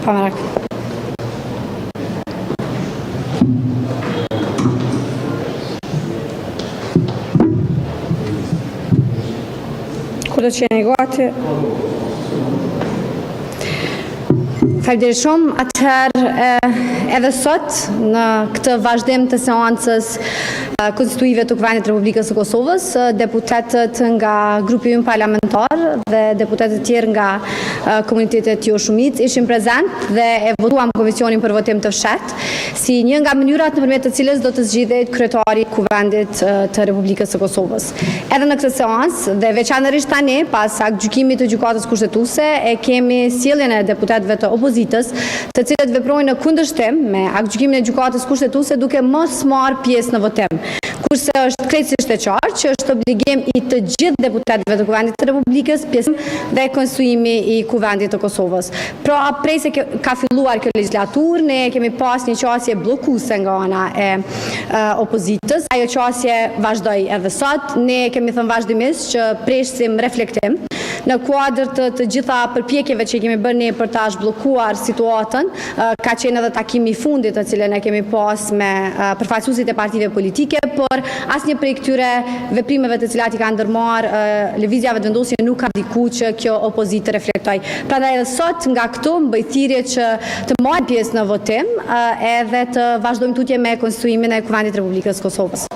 Kamerak. Kur do të jeni gati? Faleminderit shumë. Atëherë edhe sot në këtë vazhdim të seancës konstituive të Kuvendit të Republikës së Kosovës, deputetët nga grupi ynë parlamentar dhe deputetët tjerë nga komunitetet jo shumicë ishin prezent dhe e votuam komisionin për votim të fshehtë si një nga mënyrat nëpërmjet të cilës do të zgjidhet kryetari i Kuvendit të Republikës së Kosovës. Edhe në këtë seancë dhe veçanërisht tani pas gjykimit të gjykatës kushtetuese e kemi sjelljen e deputetëve të opozitës, të cilët veprojnë në kundërshtim me gjykimin e gjykatës kushtetuese duke mos marrë pjesë në votim. Kurse është krejtësisht e qartë që është obligim i të gjithë deputetëve të Kuvendit të Republikës pjesëm dhe konstituimi i Kuvendit të Kosovës. Pra, prej se ka filluar kjo legjislaturë, ne kemi pas një qasje bllokuese nga ana e opozitës. Ajo qasje vazhdoi edhe sot. Ne kemi thënë vazhdimisht që presim reflektim në kuadër të gjitha përpjekjeve që kemi bërë ne për ta zhbllokuar situatën. Ka qenë edhe takimi i fundit të cilën e kemi pas me përfaqësuesit e partive politike, por asnjë prej këtyre veprimeve të cilat i kanë ndërmarr lëvizjave të vendosjes nuk ka diku që kjo opozitë reflektoj. Prandaj edhe sot nga këtu mbaj thirrje që të marrë pjesë në votim edhe të vazhdojmë tutje me konstituimin e Kuvendit të Republikës së Kosovës.